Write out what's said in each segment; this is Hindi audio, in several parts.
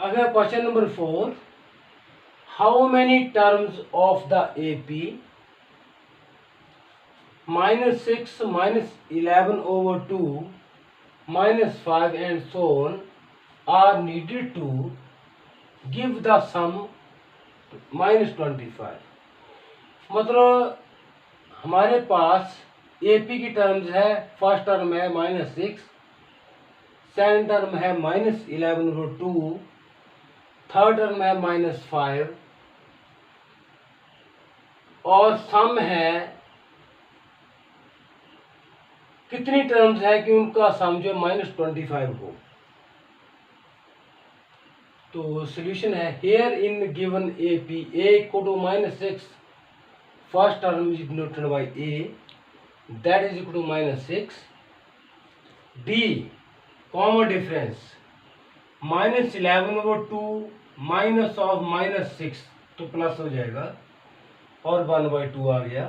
अगर question number 4, how many terms of the AP -6 -11/2 -5 and so on are needed to give the sum -25। मतलब हमारे पास AP की टर्म्स है, फर्स्ट टर्म है -6, सेकंड टर्म है -11/2, थर्ड टर्म है -5 और सम है, कितनी टर्म्स है कि उनका सम जो -25 हो। तो सॉल्यूशन है, here in given AP A equal to -6, first term is denoted by A, that is equal to -6। D common difference -11/2 minus of -6 तो प्लस हो जाएगा और 1/2 आ गया।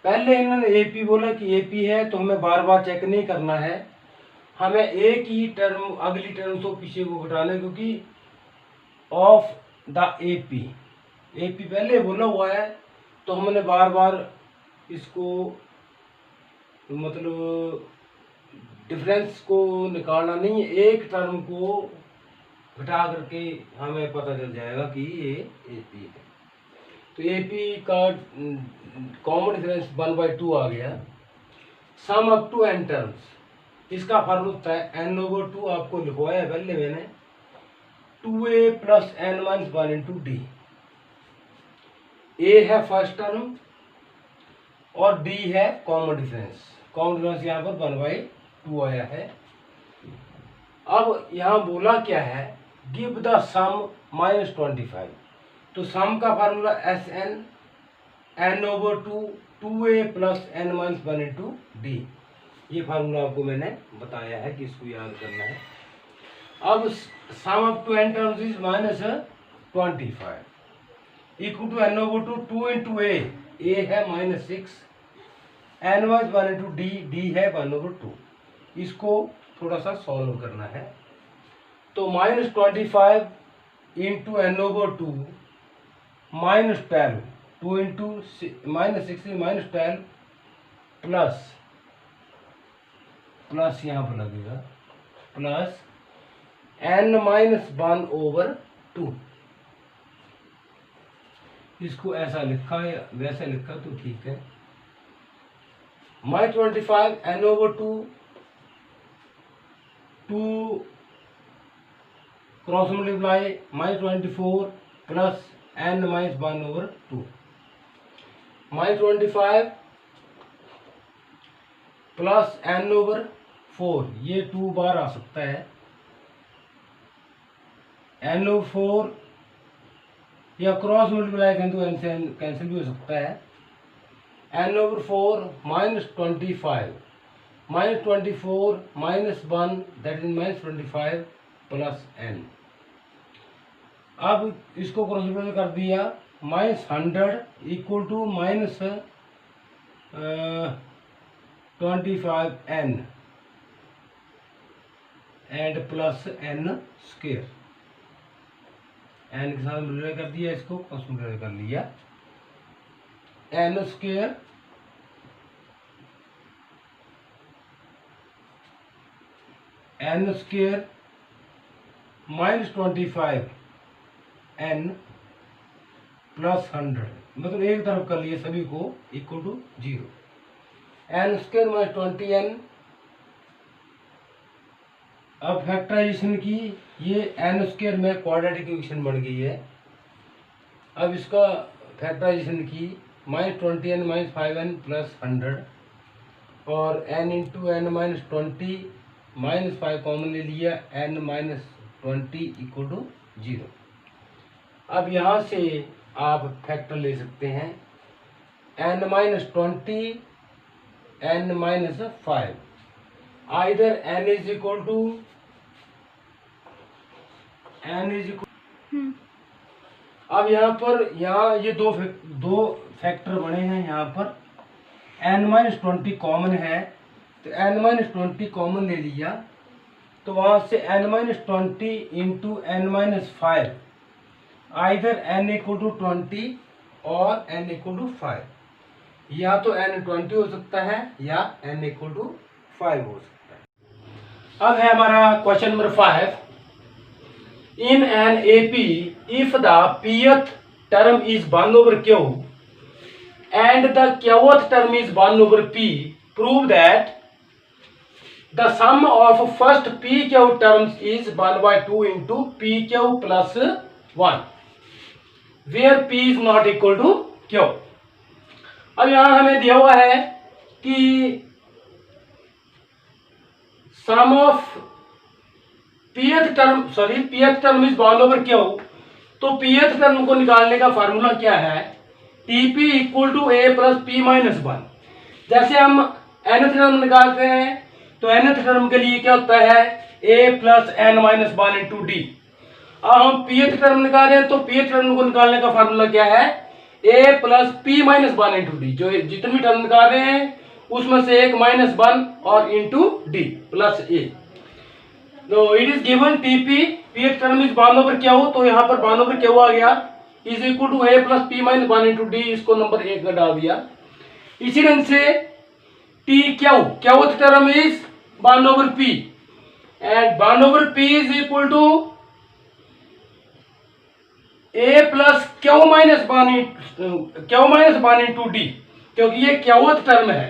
पहले इन्होंने AP बोला कि AP है, तो हमें बार बार चेक नहीं करना है, हमें एक ही टर्म अगली टर्म से पीछे को घटाना है, क्योंकि ऑफ द AP पहले बोला हुआ है, तो हमने बार बार इसको मतलब डिफरेंस को निकालना नहीं है, एक टर्म को घटा करके हमें पता चल जाएगा कि ये AP है। तो AP का कॉमन डिफरेंस 1/2 आ गया। Sum up to n terms, इसका फार्मूला होता है n/2, आपको लिखवाया है पहले मैंने, 2a + n - 1 × d। a है फर्स्ट टर्म और d है कॉमन डिफरेंस। कॉमन डिफरेंस यहाँ पर 1/2 आया है। अब यहाँ बोला क्या है, गिव द सम -25। तो सम का formula Sn n/2 2a + n - 1 × d। ये फार्मूला आपको मैंने बताया है कि इसको याद करना है। अब sum up to n terms is -25 equal to n/2 2 × a है -6, n - 1 × d है 1/2। इसको थोड़ा सा सॉल्व करना है। तो -25 × n/2 -12 2 × -6 -12 प्लस यहाँ पर लगेगा प्लस n - 1/2। इसको ऐसा लिखा है, वैसे लिखा तो ठीक है। -25 n/2 2 cross multiply -24 plus n - 1/2। -25 plus n/4, ये 2 बार आ सकता है, n/4 या क्रॉस मल्टीप्लाई करें तो n से n कैंसिल भी हो सकता है। n/4 -25 -24 -1 that is -25 plus n। अब इसको क्रॉस मल्टीप्लाई कर दिया, -100 equal to -25n and plus n square. n के साथ मल्टीप्लाई कर दिया, इसको क्रॉस मल्टीप्लाई कर लिया, n स्क्वायर -25n प्लस 100, मतलब एक तरफ कर लिए सभी को, equal to 0। n square -20n। अब फैक्टराइजेशन की, ये n स्क्वायर में क्वाड्रेटिक इक्वेशन बन गई है। अब इसका फैक्टराइजेशन की, -20n -5n प्लस 100 और n × n - 20 -5 कॉमन ले लिया, n - 20 इक्वल टू 0। अब यहाँ से आप फैक्टर ले सकते हैं, n - 20 n - 5, either n is equal to अब यहाँ पर ये दो फैक्टर बने हैं, यहाँ पर n - 20 कॉमन है, तो n - 20 कॉमन ले लिया, तो वहाँ से n-20 into n-5, either n=20 और n=5, या तो n=20 हो सकता है या n=5 हो सकता है। अब है हमारा question number 5। In an AP, if the pth term is 1/q and the qth term is 1/p, prove that the sum of first pq terms is 1/2 into pq plus 1, where p is not equal to q। अब यहां हमें दिया हुआ है कि sum of pth term is 1/q, तो pth टर्म को निकालने का फार्मूला क्या है? Tp equal to a plus p minus 1। जैसे हम nth टर्म निकालते हैं तो nth टर्म के लिए क्या होता है? a plus n minus 1 into D. अब हम pth टर्म निकाल रहे हैं तो pth टर्म को निकालने का फार्मूला क्या है? a plus p minus 1 into D. जो जितने भी टर्म निकाल रहे हैं उसमें से एक माइनस 1 और इंटू डी प्लस a। तो it is given Tp, pth term is 1/q, तो यहाँ पर 1/q आ गया, is equal to a plus p minus 1 into d. इसको नंबर 1 में डाल दिया। इसी ढंग से qth term is 1/p and 1/p is equal to a plus q minus 1 into d, क्योंकि ये qth टर्म है।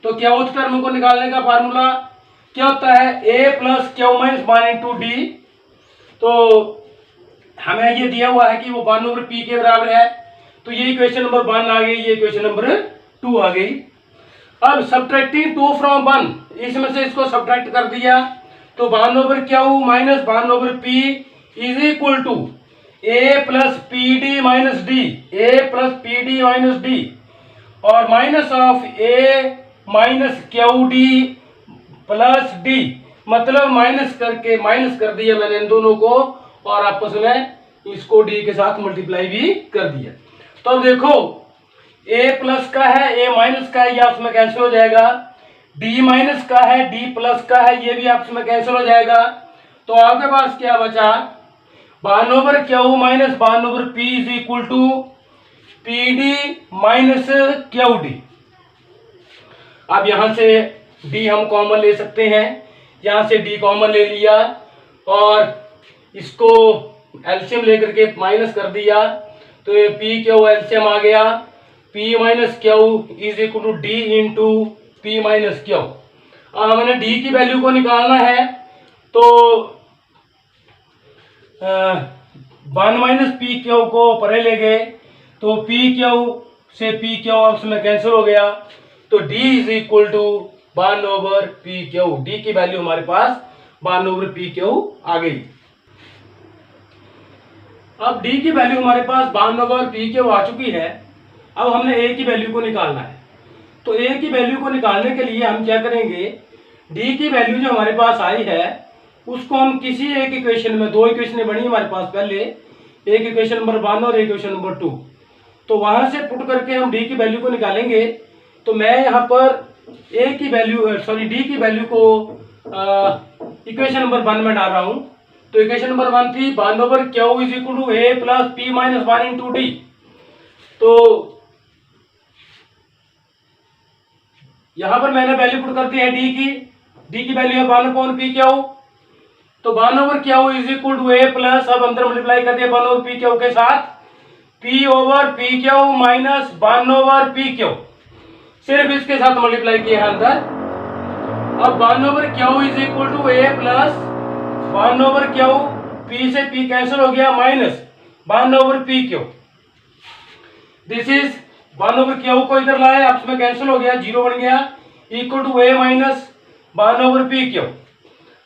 तो qth टर्म को निकालने का फार्मूला क्या होता है? a plus q minus 1 into d. तो हमें ये दिया हुआ है कि वो 1/p के बराबर है, तो ये इक्वेशन नंबर 1 आ गई, ये इक्वेशन नंबर 2 आ गई। अब सब्ट्रैक्टिंग 2 फ्रॉम 1, इसमें से इसको सब्ट्रैक्ट कर दिया तो 1/q minus 1/p is equal to a plus pd minus d, a plus pd minus d, और minus of a minus qd plus d, मतलब माइनस कर दिया मैंने इन दोनों को और आपस में इसको डी के साथ मल्टीप्लाई भी कर दिया। तो अब देखो a प्लस का है, a माइनस का है, ये आपस में कैंसिल हो जाएगा। d माइनस का है, d प्लस का है, ये भी आपस में कैंसिल हो जाएगा। तो आपके पास क्या बचा? 1/q minus 1/p is equal to pd minus qd। अब यहां से d हम कॉमन ले सकते हैं, यहां से d कॉमन ले लिया और इसको एलसीएम लेकर के माइनस कर दिया, तो ये p q एलसीएम आ गया, p minus q is equal to d into p minus q। अब हमने d की वैल्यू को निकालना है, तो 1 माइनस पी क्यू को परे ले गए तो पी क्यू से पी क्यू आपस में कैंसिल हो गया, तो d is equal to 1/p q. D की वैल्यू हमारे पास 1/p क्यू आ गई। अब d की वैल्यू हमारे पास 1/p क्यू आ चुकी है। अब हमने a की वैल्यू को निकालना है, तो a की वैल्यू को निकालने के लिए हम क्या करेंगे? d की वैल्यू जो हमारे पास आई है उसको हम किसी एक इक्वेशन में, दो इक्वेशन बनी हमारे पास पहले, एक इक्वेशन नंबर 1 और एक इक्वेशन नंबर 2, तो वहां से पुट करके हम d की वैल्यू को निकालेंगे। तो मैं यहाँ पर डी की वैल्यू को इक्वेशन नंबर 1 में डाल रहा हूं। तो इक्वेशन नंबर 1 थी 1/q is equal to a plus p minus 1 into d. तो यहां पर मैंने वैल्यू पुट कर दी है डी की वैल्यू है 1/p क्यू, तो 1/q is equal to a plus, अब अंदर मल्टीप्लाई कर दिया 1/p क्यू के साथ, p/p Q minus 1/p Q, सिर्फ इसके साथ मल्टीप्लाई किया है अंदर। अब 1/q is equal to a plus 1/q, p से p कैंसिल हो गया, minus 1/p Q. This is 1/q को इधर लाए, आपस में कैंसिल हो गया, 0 बन गया, equal to a minus 1/p q.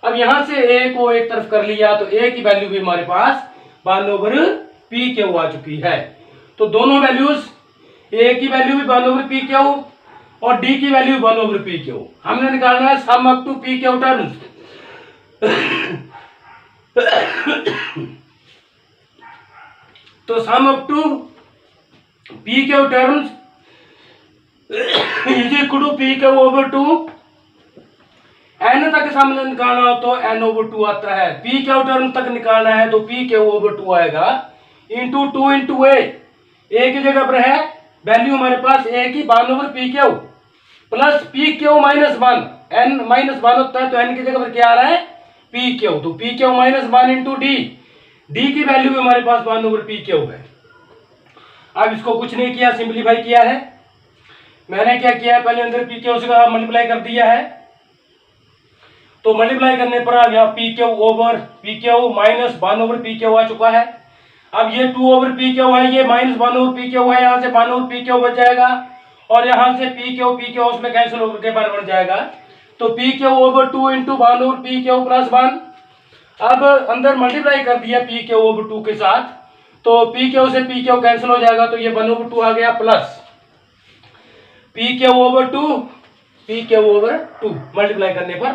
अब यहां से a को एक तरफ कर लिया तो a की वैल्यू भी हमारे पास 1/p क्यू आ चुकी है। तो दोनों वैल्यूज, a की वैल्यू भी 1/p क्यू और d की वैल्यू 1/p क्यू। हमने निकालना है sum up to p q terms. तो sum up to p q terms is equal to p q over 2 n तक सम निकालना हो तो n ओवर 2 आता है, p क्यू टर्म तक निकालना है तो p क्यू ओवर 2 आएगा, इंटू 2 इंटू a की जगह पर है वैल्यू हमारे पास a की 1 over p Q plus p Q minus 1, n minus 1 होता है तो n की जगह पर क्या आ रहा है p क्यू, तो p Q minus 1 into d की वैल्यू भी हमारे पास 1 ओवर p क्यू है। अब इसको कुछ नहीं किया, सिंपलीफाई किया है। मैंने क्या किया है, पहले अंदर पी क्यू से मल्टीप्लाई कर दिया है, तो मल्टीप्लाई करने पर अब यहाँ p q over p q minus 1 over p q आ चुका है। अब ये 2 ओवर पी क्यू है, ये माइनस 1 ओवर पी क्यू है, यहाँ से 1 ओवर पी क्यू बच जाएगा और यहाँ से पी क्यू उसमें कैंसिल होकर के बार बन जाएगा, तो p q over 2 into 1 over p Q plus 1। अब अंदर मल्टीप्लाई कर दिया पी क्यू ओवर 2 के साथ, तो पी क्यू से पी क्यू कैंसिल हो जाएगा, तो ये 1 ओवर 2 आ गया plus P q over 2 multiply करने पर।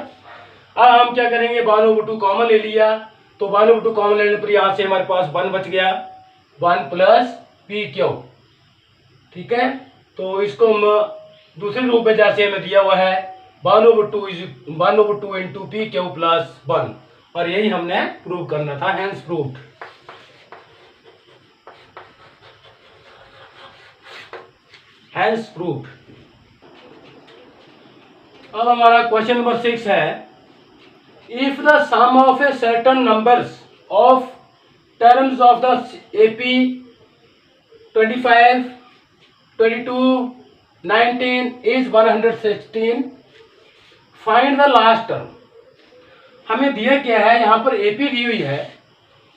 अब हम क्या करेंगे, 1 ओवर 2 कॉमन ले लिया, तो 1 ओवर 2 कॉमन लेने पर यहाँ से हमारे पास 1 बच गया, 1 प्लस पी क्यू, ठीक है। तो इसको हम दूसरे रूप में जैसे हमें दिया हुआ है 1 over 2 into P Q plus 1, और यही हमने प्रूव करना था, हेंस प्रूव्ड। Hence proved. अब हमारा क्वेश्चन नंबर 6 है, if the sum of a certain numbers of terms of the AP 25, 22, 19 इज 116, फाइंड द लास्ट टर्म। हमें दिया क्या है, यहाँ पर एपी दी हुई है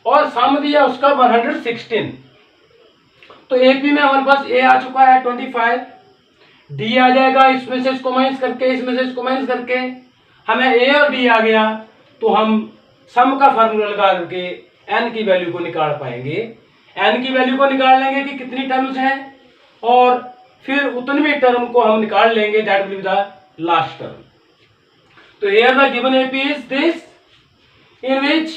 और सम दिया उसका 116, तो एपी में हमारे पास ए आ चुका है 25, डी आ जाएगा, इसमें से इसको माइनस करके, इसमें से इसको माइनस करके हमें ए और डी आ गया, तो हम सम का फार्मूला लगा करके एन की वैल्यू को निकाल पाएंगे। एन की वैल्यू को निकाल लेंगे कि कितनी टर्म्स हैं, और फिर उतनी टर्म को हम निकाल लेंगे, that will be the last term. तो here the given AP is this, in which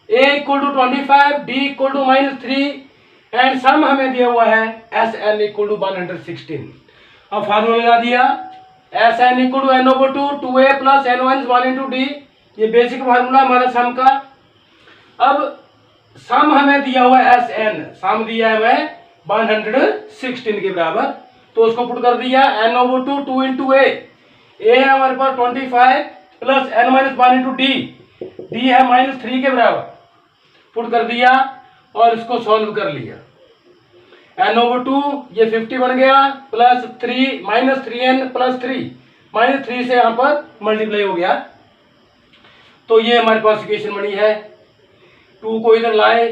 A equal to 25, D equal to -3 and sum हमें दिया हुआ है SN equal to 116। अब फार्मूला लगा दिया, SN equal to N over 2, 2A plus N minus 1 into D, ये बेसिक फार्मूला हमारा सम का। अब सम हमें दिया हुआ है SN, सम दिया है हमें 116 के बराबर, तो उसको पुट कर दिया N over 2, 2 into A है हमारे पास 25 plus N minus 1 into D है -3 के बराबर, पुट कर दिया और इसको सॉल्व कर लिया। N over 2 ये 50 बन गया, प्लस 3 माइनस 3N प्लस 3, -3 से यहाँ पर मल्टीप्लाई हो गया, तो ये हमारे पास इक्वेशन बनी है। 2 को इधर लाए,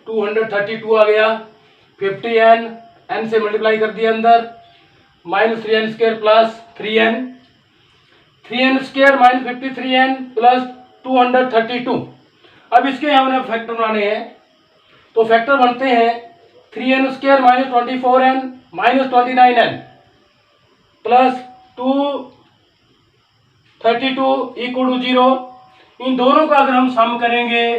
232 आ गया, 50N N से मल्टीप्लाई कर दिया अंदर, -3N square plus 3N square minus 53N plus 232। अब इसके हमने फैक्टर बनाने हैं, तो फैक्टर बनते हैं 3N square minus 24N minus 29N plus 232 equal to 0। इन दोनों का अगर हम सम करेंगे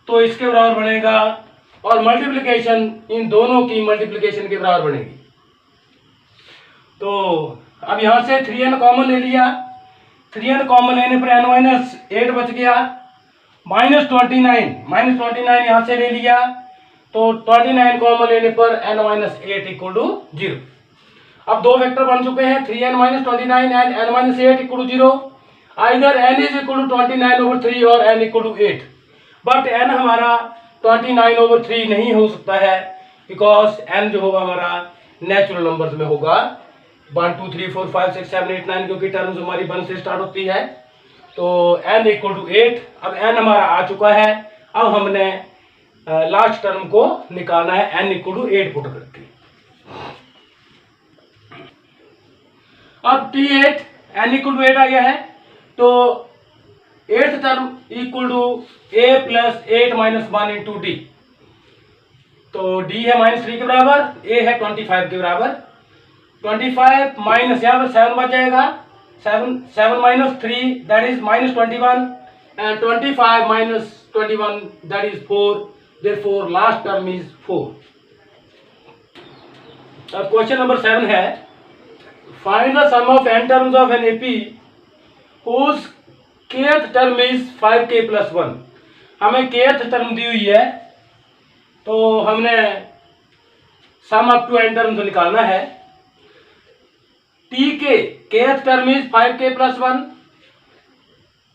तो इसके बराबर बनेगा, और मल्टीप्लिकेशन इन दोनों की मल्टीप्लिकेशन के बराबर बनेगी। तो अब यहां से 3N कॉमन ले लिया, 3N कॉमन लेने पर N माइनस 8 बच गया, -29 यहाँ से ले लिया, तो 29 कॉमन लेने पर N माइनस 8 इक्वल टू 0। अब दो वेक्टर बन चुके हैं, 3N minus 29 and N minus 8 equal to 0। Either N is equal to 29 over 3 और N equal to 8, but N हमारा 29 ओवर 3 नहीं हो सकता है, बिकॉज N जो होगा हमारा नेचुरल नंबर्स में होगा, 1 2 3 4 5 6 7 8 9, क्योंकि टर्म्स हमारी 1 से स्टार्ट होती है, तो n इक्वल टू 8। अब n हमारा आ चुका है, अब हमने लास्ट टर्म को निकालना है n इक्वल टू 8 पुट करके। अब T8 n इक्वल टू 8 आ गया है, तो 8th term equal to a plus 8 minus 1 into d, तो d है -3 के बराबर, a है 25 के बराबर, 25 माइनस यहाँ पर 7 बच जाएगा, 7 minus 3 that is -21 and 25 minus 21 that is 4, therefore last term is 4। अब क्वेश्चन नंबर 7 है, find the sum of n terms of an AP whose kth term is 5k plus 1। हमें kth टर्म दी हुई है, तो हमने sum up to n term तो निकालना है। टी के kth term is 5k plus 1।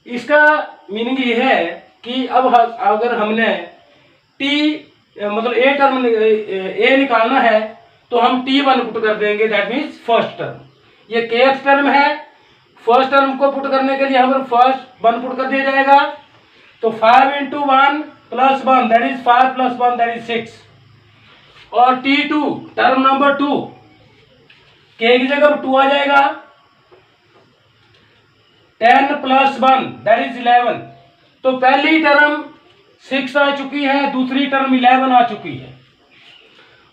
इसका मीनिंग ये है कि अब अगर हमने टी मतलब ए टर्म ए निकालना है तो हम t1 पुट कर देंगे, दैट मीन्स फर्स्ट टर्म। ये kth टर्म है, फर्स्ट टर्म को पुट करने के लिए हम फर्स्ट 1 पुट कर दिया जाएगा। तो 5 into 1 plus 1 that is 5 plus 1 that is 6। और t2 टर्म नंबर 2 k की जगह 2 आ जाएगा। 10 प्लस 1 दैट इज 11। तो पहली टर्म 6 आ चुकी है, दूसरी टर्म 11 आ चुकी है।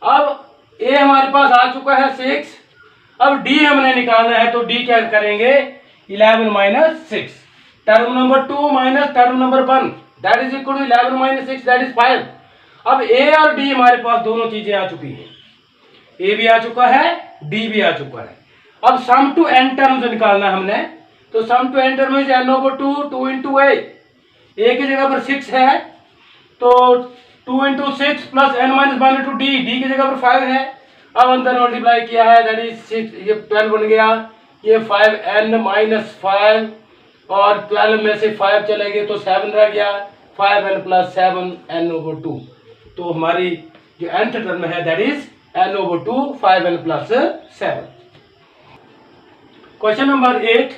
अब a हमारे पास आ चुका है 6। अब d हमने निकालना है, तो d क्या करेंगे 11 minus 6। Term number 2 minus term number 1 that is equal to 11 minus 6 that is 5। अब a और d हमारे पास दोनों चीजें आ चुकी हैं, a भी आ चुका है, d भी आ चुका है। अब सम टू n टर्म्स निकालना है हमने, तो sum to n term is n over 2 2 into a की जगह पर 6 है, तो 2 into 6 plus n minus 1 into d की जगह पर 5 है। अब अंदर मल्टीप्लाई किया है, दैट इज 6, ये 12 बन गया, ये 5n माइनस 5 और 12 में से 5 चले गए तो 7 रह गया, 5n प्लस 7 n ओवर 2। तो हमारी जो nth टर्म है that is n over 2 5n plus 7। Question number 8,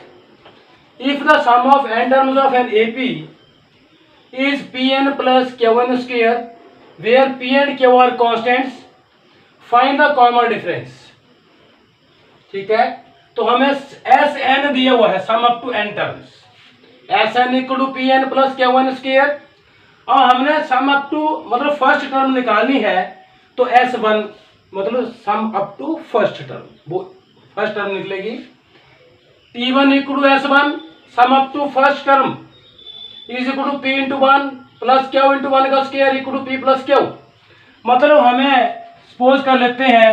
if the sum of n terms of an AP is Pn plus Qn square where P and Q are constants, find the common difference। ठीक है, तो हमें Sn दिया हुआ है, sum up to n terms, Sn equal to Pn plus Qn square. और हमने सम अप टू मतलब फर्स्ट टर्म निकालनी है, तो S1 मतलब sum up to first term, वो फर्स्ट टर्म निकलेगी। T1 equal to S1 sum up to first term is equal to P into 1 plus Q into 1 का square equal to P plus Q। मतलब हमें सपोज कर लेते हैं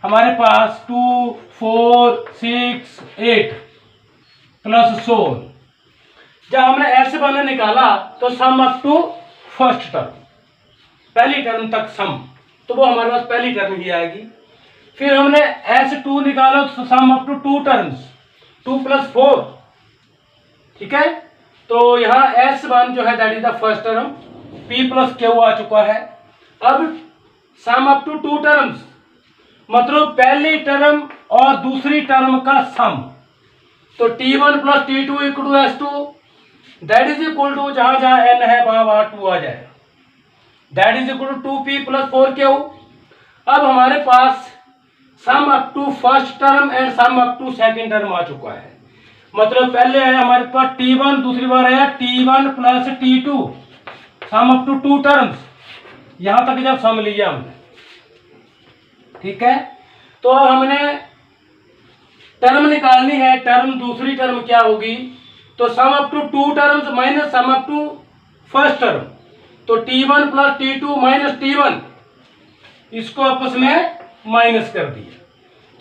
हमारे पास 2 4 6 8 प्लस 100। जब हमने S1 निकाला तो sum up to first term, पहली टर्म तक सम, तो वो हमारे पास पहली टर्म ही आएगी। फिर हमने S2 निकाला तो sum up to 2 terms, 2 plus 4। ठीक है, तो यहाँ S1 जो है that is the first term, P plus Q आ चुका है। अब सम अप टू 2 टर्म्स मतलब पहली टर्म और दूसरी टर्म का सम, तो T1 plus T2 equal to S2 that is equal to जहां जहां n है वहां 2 आ जाए, that is equal to 2P plus 4Q। अब हमारे पास sum up to first term and sum up to second term आ चुका है। मतलब पहले आया हमारे पास T1, दूसरी बार आया T1 plus T2 sum up to 2 terms, यहां तक जब सम लिया हमने। ठीक है, तो अब हमने टर्म निकालनी है, टर्म दूसरी टर्म क्या होगी, तो sum up to 2 terms minus sum up to first term, तो T1 plus T2 minus T1, इसको आपस में माइनस कर दिया।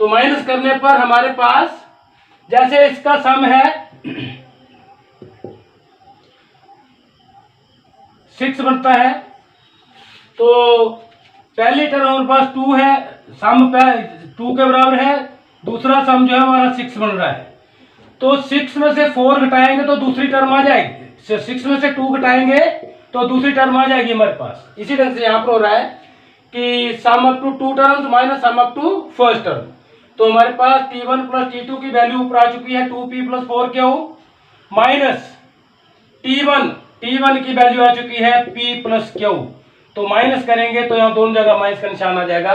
तो माइनस करने पर हमारे पास जैसे इसका सम है 6 बनता है, तो पहली टर्म हमारे पास 2 है, सम 2 के बराबर है, दूसरा सम जो है हमारा 6 बन रहा है। तो 6 में से 4 घटाएंगे तो दूसरी टर्म आ जाएगी, 6 में से 2 घटाएंगे तो दूसरी टर्म आ जाएगी हमारे पास। इसी ढंग से यहाँ पर हो रहा है कि sum up to 2 terms minus sum up to first term. तो हमारे पास T1 प्लस T2 की वैल्यू ऊपर आ चुकी है 2P plus 4Q minus T1 की वैल्यू आ चुकी है P प्लस Q। तो माइनस करेंगे तो यहाँ दोनों जगह माइनस का निशान आ जाएगा,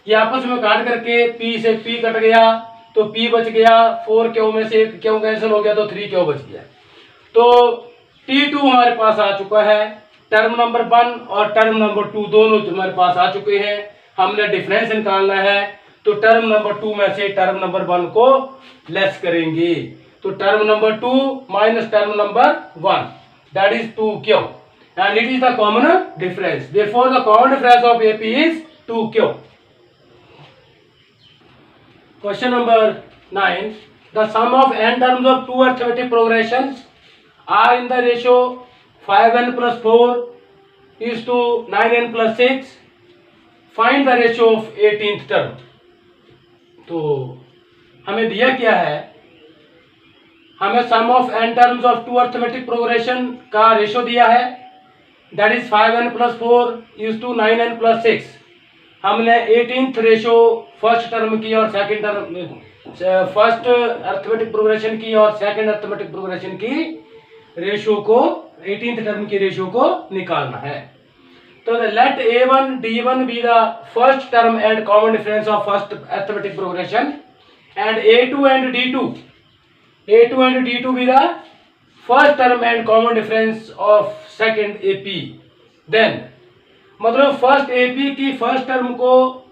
ये आपस में काट करके P से P कट गया तो P बच गया, 4Q में से Q कैंसिल हो गया तो 3Q बच गया। तो T2 हमारे पास आ चुका है, टर्म नंबर 1 और टर्म नंबर 2 दोनों हमारे पास आ चुके हैं। हमने डिफरेंस निकालना है, तो टर्म नंबर 2 में से टर्म नंबर 1 को लेस करेंगे, तो term number 2 minus term number 1 that is 2Q and it is the common difference, therefore the common difference of AP is 2Q। Question number 9, the sum of n terms of two arithmetic progressions are in the ratio 5n plus 4 is to 9n plus 6. Find the ratio of 18th term. तो हमें दिया क्या है, हमें sum of n terms of two arithmetic progression का रेशियो दिया है, that is 5n plus 4 is to 9n plus 6। हमने 18th रेशियो फर्स्ट टर्म की और second term, first arithmetic progression की और सेकंड अरिथमेटिक प्रोग्रेशन की रेशियो को, 18th टर्म की रेशियो को निकालना है। तो let a1 d1 be the first term and common difference of first arithmetic progression and a2 and d2 be the first term and common difference of second ap। Then मतलब फर्स्ट ap की फर्स्ट टर्म को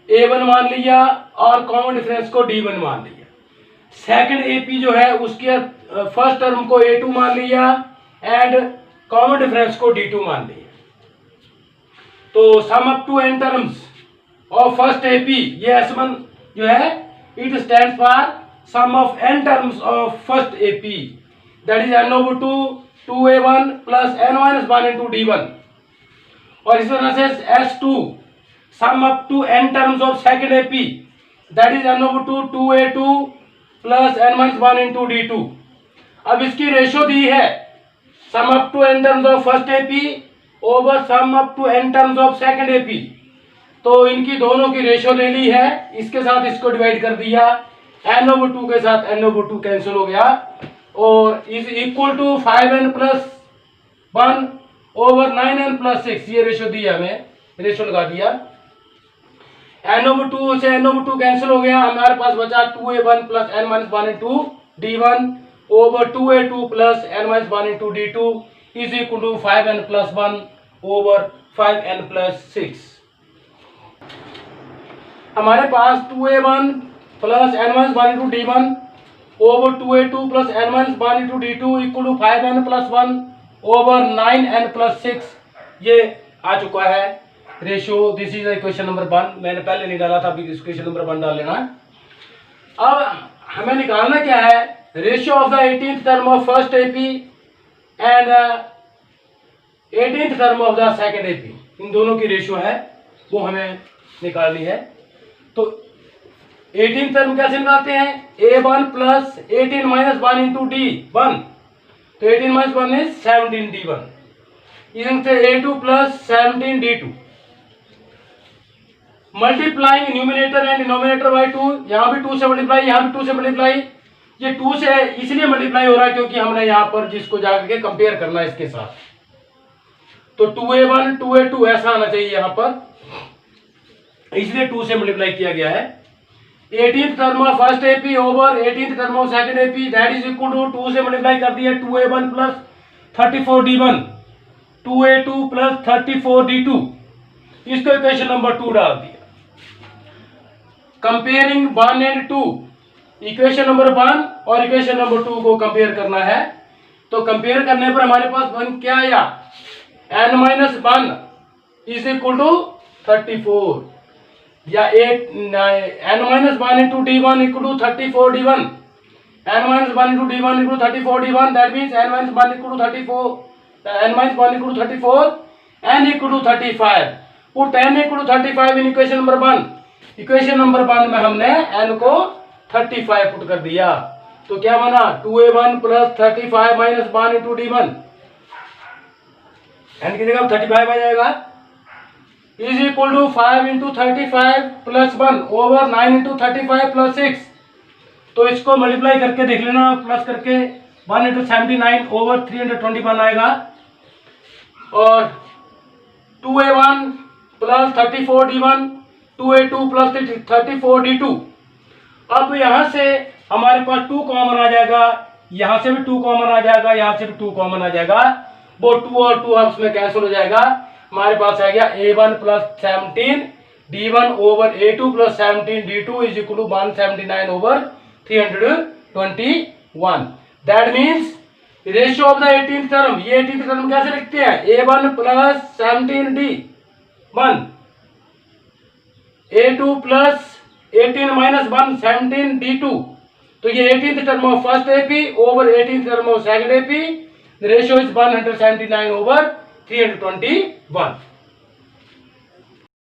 a1 मान लिया और कॉमन डिफरेंस को d1 मान लिया। सेकंड ap जो है उसके फर्स्ट टर्म को a2 मान लिया एंड कॉमन डिफरेंस को d2 मान लिया। तो sum up to n terms of first ap, ये s1 जो है it stands for sum of n terms of first ap, that is n/2 2a1 plus n-1 into d1। और इस तरह से s2 sum up to n terms of second ap, that is n/2 2a2 plus n-1 into d2। अब इसकी रेशियो दी है sum up to n terms of first ap over some up to n terms of second ap। तो इनकी दोनों की रेशियो ले ली है, इसके साथ इसको डिवाइड कर दिया, n/2 के साथ n/2 कैंसिल हो गया और is equal to 5n plus 1 over 9n plus 6। ये रेशियो दी है, हमें रेशियो लगा दिया, n/2 से n/2 कैंसिल हो गया, हमारे पास बचा 2a1 plus n-1 into d1 over 2a2 plus n-1 into d2 is equal to 5n plus 1 over 5n plus 6। हमारे पास 2a1 plus n-1 into d1 over 2a2 plus n-1 into d2 equal to 5n plus 1 over 9n plus 6 ये आ चुका है ratio. This is equation number 1। मैंने पहले नहीं डाला था, अभी इक्वेशन नंबर 1 डाल लेना। अब हमें निकालना क्या है, ratio of the 18th term of first AP and 18th term of the second AP, इन दोनों की रेशियो है वो हमें निकालनी है। तो 18th टर्म कैसे निकालते हैं, a1 plus 18 minus 1 into d1। तो 18 माइनस 1 इज 17 d1, इसे a2 plus 17 d2 multiplying numerator and denominator by 2। यहाँ भी 2 से मल्टीप्लाई, यहाँ भी 2 से मल्टीप्लाई। ये 2 से इसलिए मल्टीप्लाई हो रहा है क्योंकि हमने यहाँ पर जिसको जाकर के कंपेयर करना है इसके साथ। तो 2a1 2a2 ऐसा आना चाहिए यहाँ पर, इसलिए 2 से मल्टीप्लाई किया गया है। 18th term of first AP over 18th term of second AP that is equal to 2 से मल्टीप्लाई कर दिया 2a1 plus 34 d1 2a2 plus 34 d2। इसको इक्वेशन नंबर 2 डाल दिया। कंपेयरिंग 1 एंड 2, इक्वेशन नंबर 1 और इक्वेशन नंबर 2 को कंपेयर करना है। तो कंपेयर करने पर हमारे पास 1 क्या आया, n-1 इज इक्वल टू 34 या n-1 into d1 equal to 34 d1, n-1 into d1 equal to 34 d1, that means n-1 equal to 34, n-1 equal to 34, n equal to 35। Put n equal to 35 in equation number 1। Equation number 1 में हमने n को 35 पुट कर दिया। तो क्या बना, 2a1 plus 35 minus 1 into d1, n की जगह 35 आ जाएगा, is equal to 5 into 35 plus 1 over 9 into 35 plus 6। तो इसको मल्टीप्लाई करके देख लेना, प्लस करके 1 इंटू 79 ओवर 321 आएगा और 2a1 plus 34 d1 2a2 plus 34 d2। अब यहाँ से हमारे पास 2 कॉमन आ जाएगा, यहाँ से भी 2 कॉमन आ जाएगा, यहाँ से भी 2 कॉमन आ जाएगा, वो 2 और 2 आपस में कैंसिल हो जाएगा। हमारे पास आ गया a1 plus 17 d1 over a2 plus 17 d2 is equal to 179 over 321। That means ratio of the 18th term, ये 18th टर्म कैसे लिखते हैं, a1 plus 17 d1 a2 plus 18 minus 1 17 d2। तो ये 18th term of first AP over 18th term of second AP, the ratio is 179 over 321.